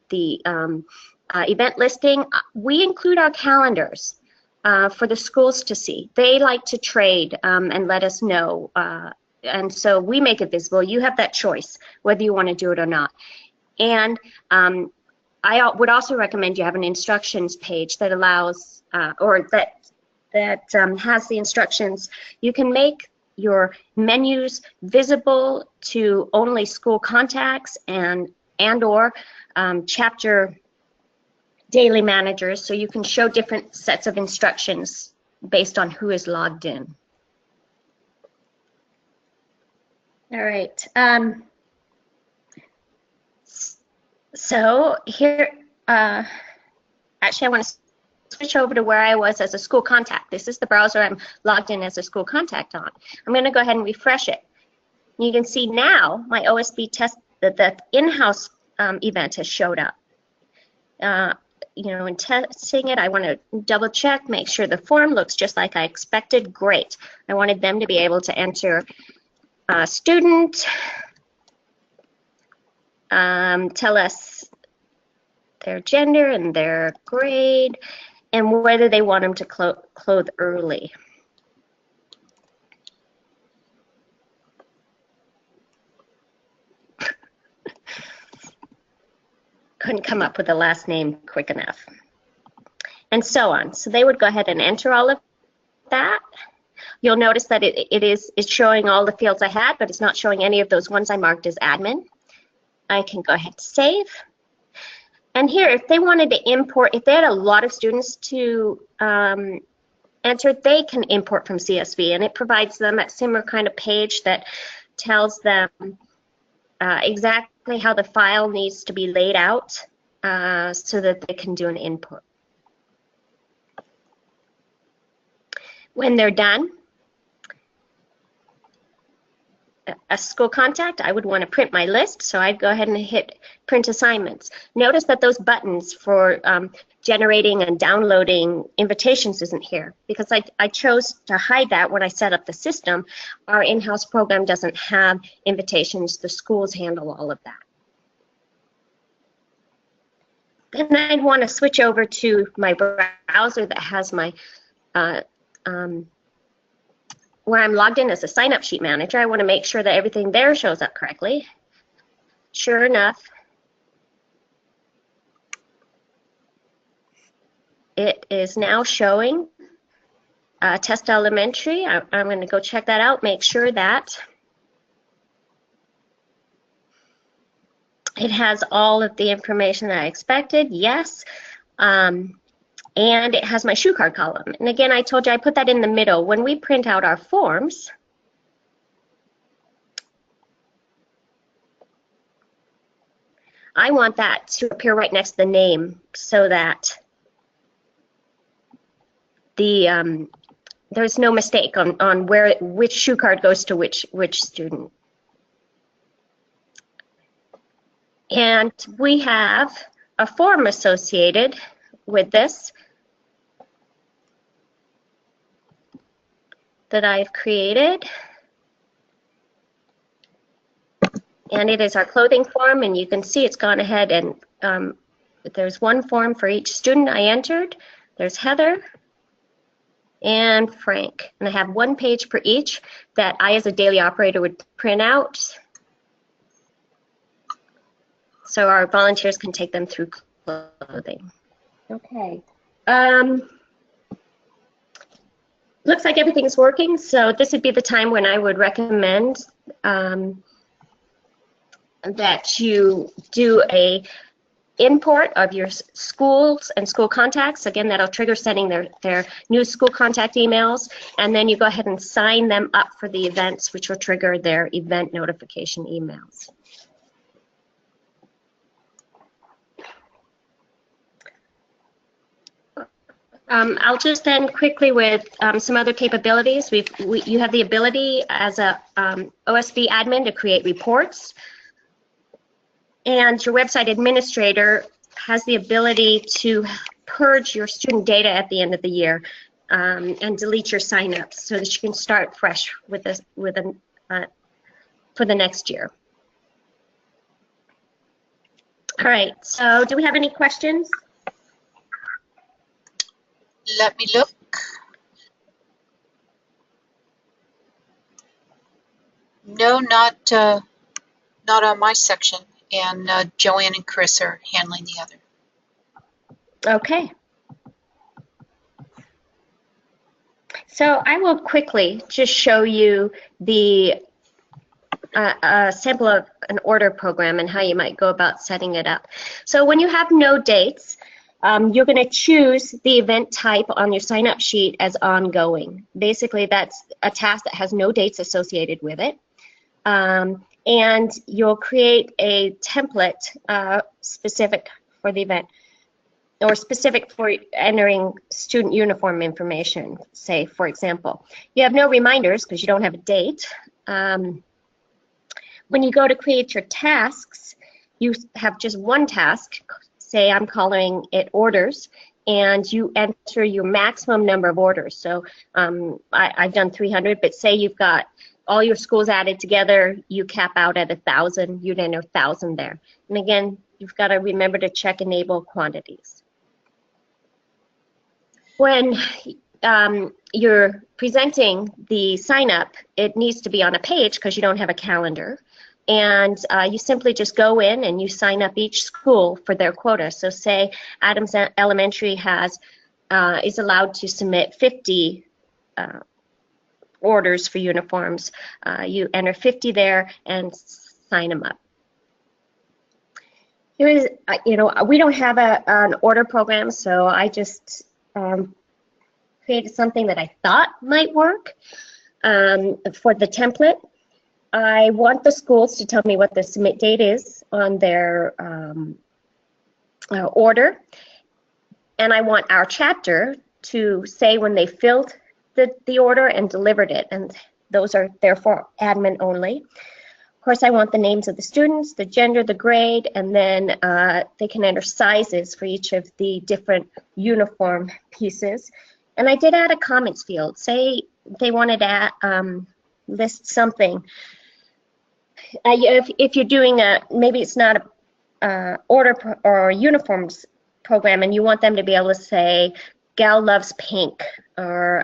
event listing. We include our calendars for the schools to see. They like to trade and let us know, and so we make it visible. You have that choice whether you want to do it or not. And I would also recommend you have an instructions page that allows or that has the instructions. You can make your menus visible to only school contacts and or chapter daily managers, so you can show different sets of instructions based on who is logged in. All right. So here, actually I want to switch over to where I was as a school contact. This is the browser I'm logged in as a school contact on. I'm going to go ahead and refresh it. You can see now my OSB test, the in-house event has showed up. You know, in testing it, I want to double check, make sure the form looks just like I expected. Great. I wanted them to be able to enter student, tell us their gender and their grade, and whether they want them to clothe early. Couldn't come up with a last name quick enough. And so on. So they would go ahead and enter all of that. You'll notice that it's showing all the fields I had, but it's not showing any of those ones I marked as admin. I can go ahead and save. And here, if they wanted to import, if they had a lot of students to enter, they can import from CSV, and it provides them a similar kind of page that tells them exactly how the file needs to be laid out so that they can do an input. When they're done, a school contact, I would want to print my list, so I'd go ahead and hit print assignments. Notice that those buttons for generating and downloading invitations isn't here because I chose to hide that when I set up the system. Our in-house program doesn't have invitations. The schools handle all of that. then I'd want to switch over to my browser that has my where I'm logged in as a sign-up sheet manager. I want to make sure that everything there shows up correctly. Sure enough, it is now showing Test Elementary. I'm going to go check that out, make sure that it has all of the information that I expected. Yes. And it has my shoe card column. And again, I told you I put that in the middle. When we print out our forms, I want that to appear right next to the name so that there's no mistake on which shoe card goes to which student. And we have a form associated with this that I've created. And it is our clothing form, and you can see it's gone ahead and there's one form for each student I entered. There's Heather and Frank. And I have one page per each that I, as a daily operator, would print out so our volunteers can take them through clothing. Okay. Looks like everything's working, so this would be the time when I would recommend that you do a import of your schools and school contacts. Again, that'll trigger sending their new school contact emails, and then you go ahead and sign them up for the events, which will trigger their event notification emails. I'll just end quickly with some other capabilities. You have the ability as a OSV admin to create reports, and your website administrator has the ability to purge your student data at the end of the year and delete your signups so that you can start fresh with for the next year. All right, so do we have any questions? Let me look. No, not on my section. And Joanne and Chris are handling the other. Okay. So I will quickly just show you the sample of an order program and how you might go about setting it up. So when you have no dates, you're going to choose the event type on your sign-up sheet as ongoing. Basically, that's a task that has no dates associated with it. And you'll create a template specific for the event, or specific for entering student uniform information, say, for example. You have no reminders because you don't have a date. When you go to create your tasks, you have just one task. Say I'm calling it orders, and you enter your maximum number of orders. So I've done 300, but say you've got all your schools added together, you cap out at 1,000, you'd enter 1,000 there. And again, you've got to remember to check enable quantities. When you're presenting the sign up, it needs to be on a page because you don't have a calendar. And you simply just go in and you sign up each school for their quota. So say Adams Elementary is allowed to submit 50 orders for uniforms. You enter 50 there and sign them up. Here is, we don't have an order program, so I just created something that I thought might work for the template. I want the schools to tell me what the submit date is on their order, and I want our chapter to say when they filled the order and delivered it, and those are therefore admin only. Of course, I want the names of the students, the gender, the grade, and then they can enter sizes for each of the different uniform pieces. And I did add a comments field. Say they wanted to list something. If you're doing maybe it's not a order or uniforms program and you want them to be able to say, gal loves pink, or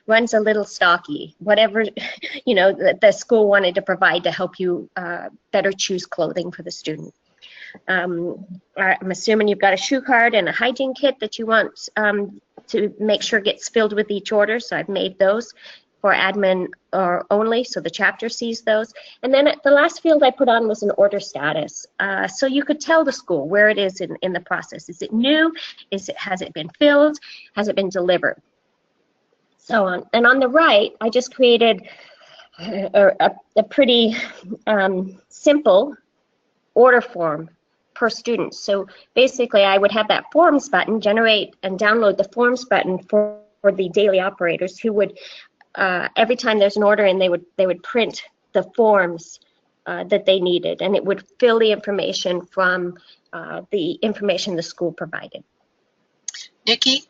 runs a little stocky, whatever the school wanted to provide to help you better choose clothing for the student. I'm assuming you've got a shoe card and a hygiene kit that you want to make sure gets filled with each order, so I've made those for admin only, so the chapter sees those. And then the last field I put on was an order status. So you could tell the school where it is in the process. Is it new? Has it been filled? Has it been delivered? So on. And on the right, I just created a pretty simple order form per student. So basically, I would have that forms button, generate and download the forms button for the daily operators who would every time there's an order in, they would print the forms that they needed, and it would fill the information from the information the school provided. Nikki?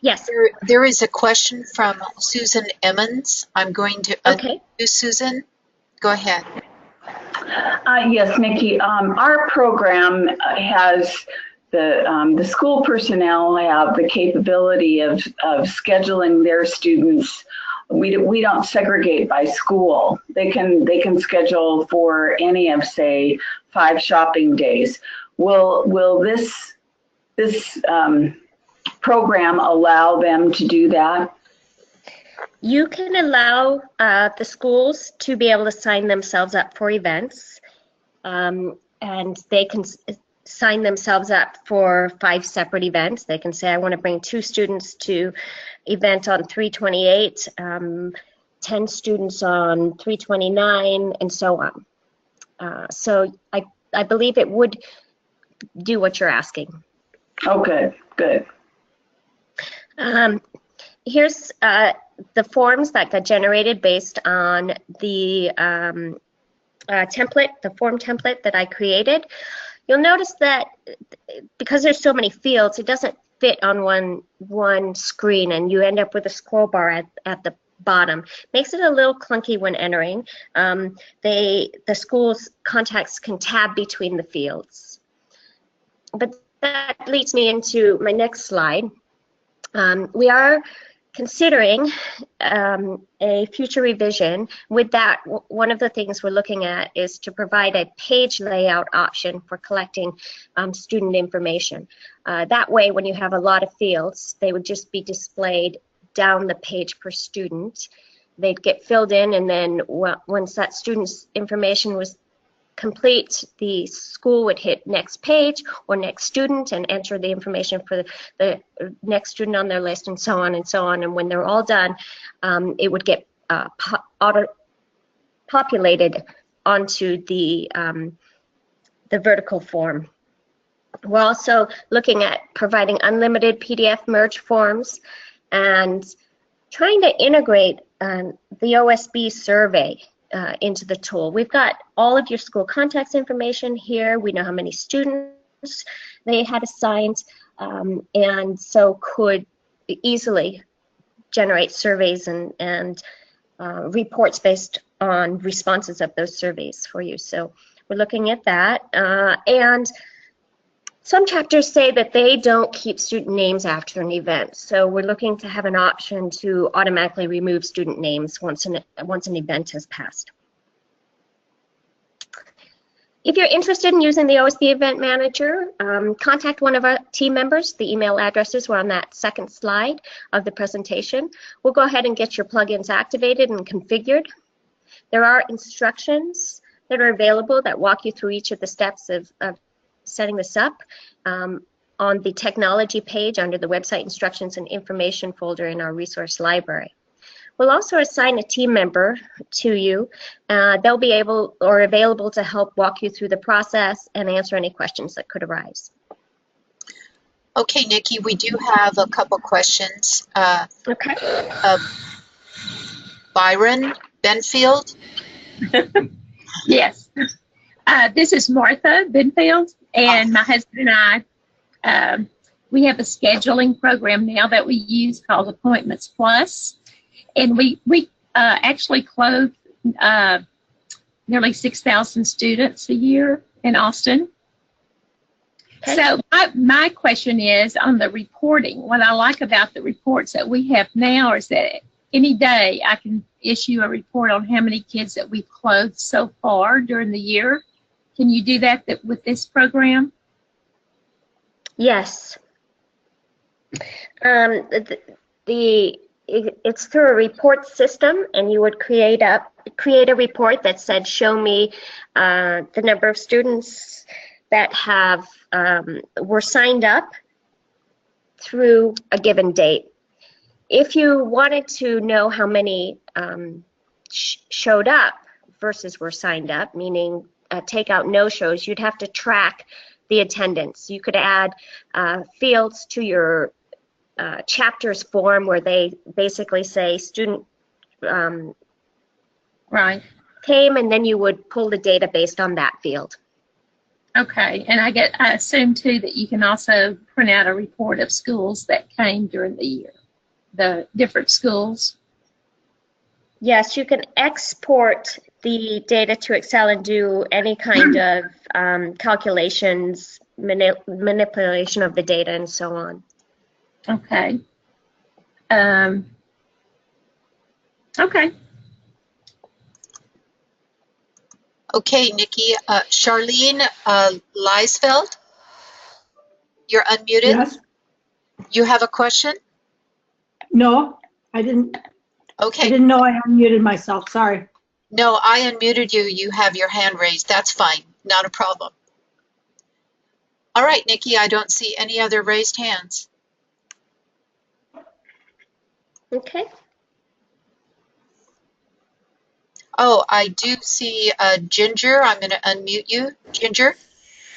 Yes. There is a question from Susan Emmons. I'm going to unmute Susan. Go ahead. Yes, Nikki. Our program has the school personnel have the capability of scheduling their students. We don't segregate by school. They can schedule for any of, say, 5 shopping days. Will this program allow them to do that? You can allow the schools to be able to sign themselves up for events, and they can sign themselves up for 5 separate events. They can say, I want to bring 2 students to event on 3/28, 10 students on 3/29, and so on. So I believe it would do what you're asking. Oh, good. Here's the forms that got generated based on the template, the form template that I created. You'll notice that because there's so many fields, it doesn't fit on one screen, and you end up with a scroll bar at the bottom. Makes it a little clunky when entering. The school's contacts can tab between the fields. But that leads me into my next slide. We are considering a future revision. With that, one of the things we're looking at is to provide a page layout option for collecting student information. That way, when you have a lot of fields, they would just be displayed down the page per student. They'd get filled in, and then once that student's information was complete, the school would hit next page or next student and enter the information for the next student on their list, and so on and so on. And when they're all done, it would get populated onto the vertical form. We're also looking at providing unlimited PDF merge forms and trying to integrate the OSB survey into the tool. We've got all of your school contacts information here. We know how many students they had assigned, and so could easily generate surveys and reports based on responses of those surveys for you. So we're looking at that. And some chapters say that they don't keep student names after an event, so we're looking to have an option to automatically remove student names once an event has passed. If you're interested in using the OSB Event Manager, contact one of our team members. The email addresses were on that second slide of the presentation. We'll go ahead and get your plugins activated and configured. There are instructions that are available that walk you through each of the steps of setting this up on the technology page under the website instructions and information folder in our resource library. We'll also assign a team member to you. They'll be available to help walk you through the process and answer any questions that could arise. Okay, Nikki, we do have a couple questions. Okay. Byron Benfield. Yes. This is Martha Benfield, and my husband and I, we have a scheduling program now that we use called Appointments Plus, and we actually clothe nearly 6,000 students a year in Austin. Okay. So my question is on the reporting. What I like about the reports that we have now is that any day I can issue a report on how many kids that we've clothed so far during the year. Can you do that with this program? Yes. It's through a report system, and you would create a report that said, show me the number of students that have were signed up through a given date. If you wanted to know how many showed up versus were signed up, meaning take out no-shows, you'd have to track the attendance. You could add fields to your chapters form where they basically say student Right. came, and then you would pull the data based on that field. Okay, and I assume too that you can also print out a report of schools that came during the year, the different schools. Yes, you can export the data to Excel and do any kind of calculations, manipulation of the data, and so on. Okay. Okay. Okay, Nikki. Charlene Leisfeld, you're unmuted. Yes. You have a question? No, I didn't. I Okay. didn't know I unmuted myself. Sorry. No, I unmuted you. You have your hand raised. That's fine. Not a problem. All right, Nikki, I don't see any other raised hands. Okay. Oh, I do see Ginger. I'm going to unmute you. Ginger?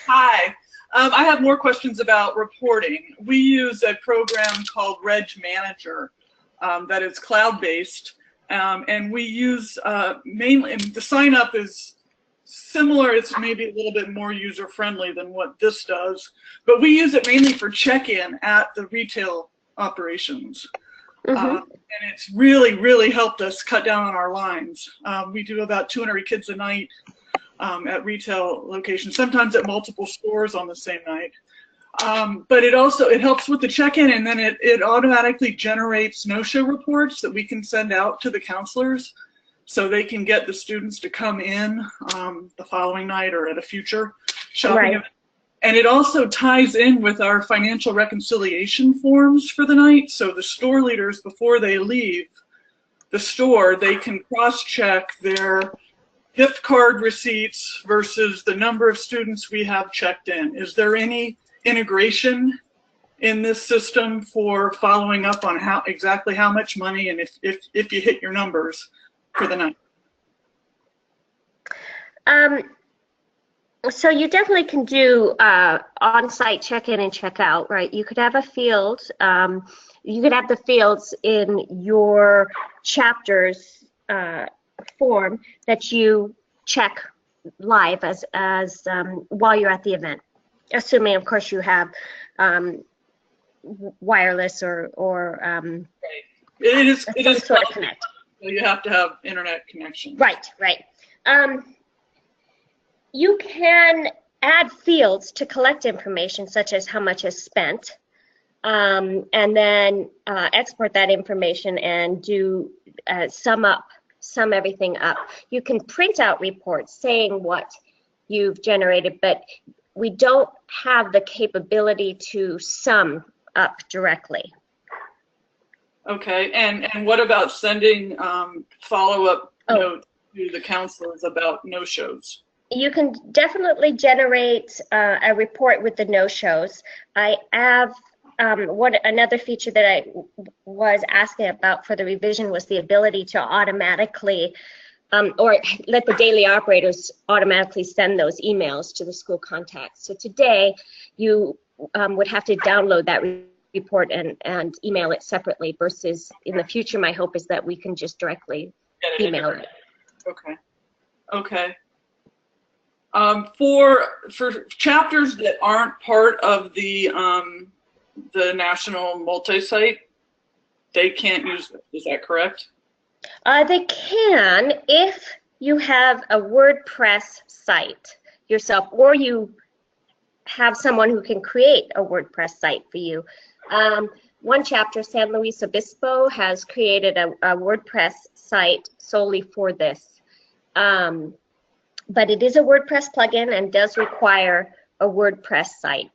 Hi. I have more questions about reporting. We use a program called Reg Manager that is cloud-based, and we use mainly, and the sign-up is similar. It's maybe a little bit more user-friendly than what this does, but we use it mainly for check-in at the retail operations. And it's really, really helped us cut down on our lines. We do about 200 kids a night at retail locations, sometimes at multiple stores on the same night. But it helps with the check-in, and then it automatically generates no-show reports that we can send out to the counselors so they can get the students to come in the following night or at a future shopping event. And it also ties in with our financial reconciliation forms for the night. So the store leaders, before they leave the store, they can cross-check their gift card receipts versus the number of students we have checked in. Is there any integration in this system for following up on exactly how much money and if you hit your numbers for the night? So you definitely can do on-site check-in and check-out, right? You could have a field. You could have the fields in your chapters form that you check live as while you're at the event, assuming, of course, you have wireless or it is sort of connect. You have to have internet connection. Right. You can add fields to collect information such as how much is spent, and then export that information and do sum everything up. You can print out reports saying what you've generated, but we don't have the capability to sum up directly. Okay, and what about sending follow-up notes to the counselors about no-shows? You can definitely generate a report with the no-shows. I have another feature that I was asking about for the revision was the ability to automatically or let the daily operators automatically send those emails to the school contacts. So today you would have to download that report and email it separately versus in the future my hope is that we can just directly email it. Okay. For chapters that aren't part of the national multi-site, they can't use it. Is that correct? They can if you have a WordPress site yourself, or you have someone who can create a WordPress site for you. One chapter, San Luis Obispo, has created a WordPress site solely for this. But it is a WordPress plugin and does require a WordPress site.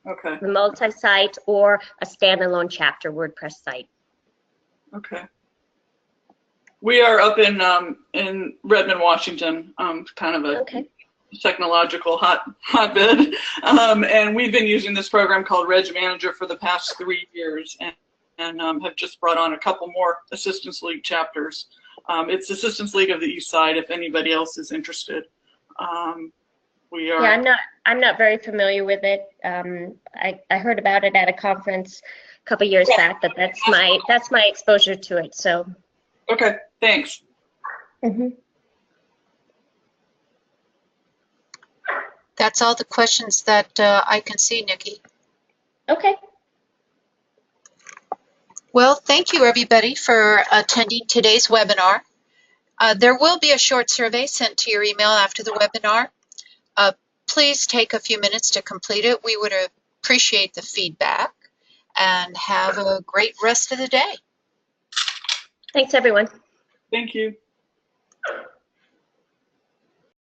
Okay. A multi-site or a standalone chapter WordPress site. Okay. We are up in Redmond, Washington, kind of a technological hotbed, and we've been using this program called Reg Manager for the past 3 years, and have just brought on a couple more Assistance League chapters. It's Assistance League of the East Side if anybody else is interested. We are. Yeah, I'm not very familiar with it. I heard about it at a conference a couple years back, but that's my exposure to it. So. Okay. Thanks. That's all the questions that I can see, Nikki. Okay. Well, thank you everybody for attending today's webinar. There will be a short survey sent to your email after the webinar. Please take a few minutes to complete it. We would appreciate the feedback, and have a great rest of the day. Thanks, everyone. Thank you.